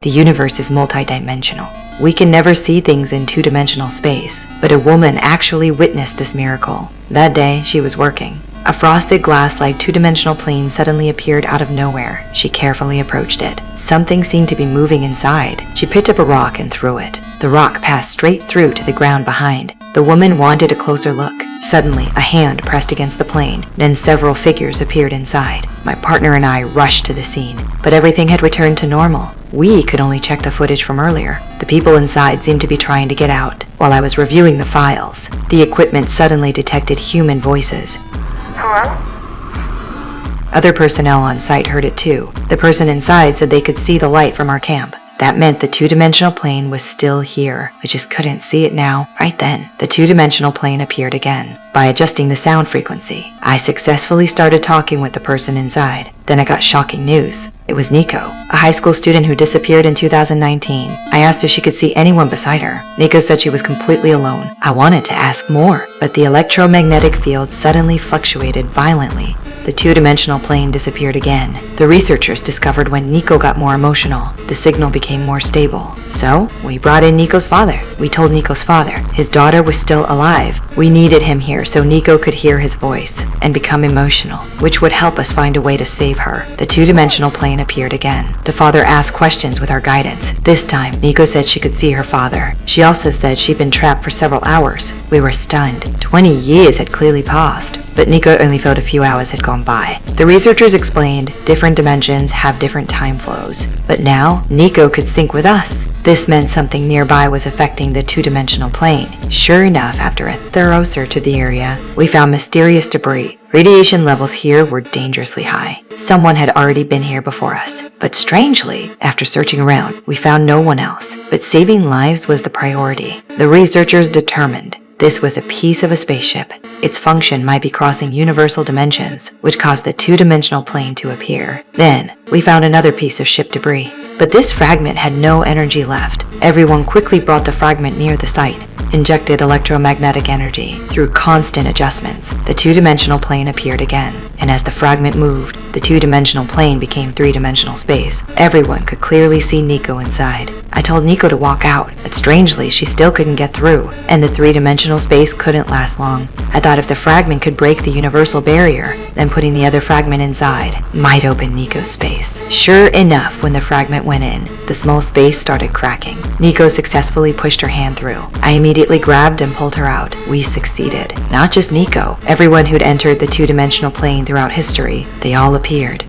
The universe is multidimensional. We can never see things in two-dimensional space, but a woman actually witnessed this miracle. That day, she was working. A frosted glass-like two-dimensional plane suddenly appeared out of nowhere. She carefully approached it. Something seemed to be moving inside. She picked up a rock and threw it. The rock passed straight through to the ground behind. The woman wanted a closer look. Suddenly, a hand pressed against the plane. Then several figures appeared inside. My partner and I rushed to the scene, but everything had returned to normal. We could only check the footage from earlier. The people inside seemed to be trying to get out. While I was reviewing the files, the equipment suddenly detected human voices. Hello? Other personnel on site heard it too. The person inside said they could see the light from our camp. That meant the two-dimensional plane was still here. We just couldn't see it now. Right then, the two-dimensional plane appeared again. By adjusting the sound frequency, I successfully started talking with the person inside. Then I got shocking news. It was Nico, a high school student who disappeared in 2019. I asked if she could see anyone beside her. Nico said she was completely alone. I wanted to ask more, but the electromagnetic field suddenly fluctuated violently. The two-dimensional plane disappeared again. The researchers discovered when Nico got more emotional, the signal became more stable. So, we brought in Nico's father. We told Nico's father his daughter was still alive. We needed him here so Nico could hear his voice and become emotional, which would help us find a way to save her. The two-dimensional plane appeared again. The father asked questions with our guidance. This time, Nico said she could see her father. She also said she'd been trapped for several hours. We were stunned. 20 years had clearly passed, but Nico only felt a few hours had gone by. The researchers explained different dimensions have different time flows, but now Nico could sync with us. This meant something nearby was affecting the two-dimensional plane. Sure enough, after a thorough search of the area, we found mysterious debris. Radiation levels here were dangerously high. Someone had already been here before us. But strangely, after searching around, we found no one else. But saving lives was the priority. The researchers determined this was a piece of a spaceship. Its function might be crossing universal dimensions, which caused the two-dimensional plane to appear. Then, we found another piece of ship debris. But this fragment had no energy left. Everyone quickly brought the fragment near the site, injected electromagnetic energy. Through constant adjustments, the two-dimensional plane appeared again. And as the fragment moved, the two-dimensional plane became three-dimensional space. Everyone could clearly see Nico inside. I told Nico to walk out, but strangely, she still couldn't get through, and the three-dimensional space couldn't last long. I thought if the fragment could break the universal barrier, then putting the other fragment inside might open Nico's space. Sure enough, when the fragment went in, the small space started cracking. Nico successfully pushed her hand through. I immediately grabbed and pulled her out. We succeeded. Not just Nico. Everyone who'd entered the two-dimensional plane throughout history, they all appeared.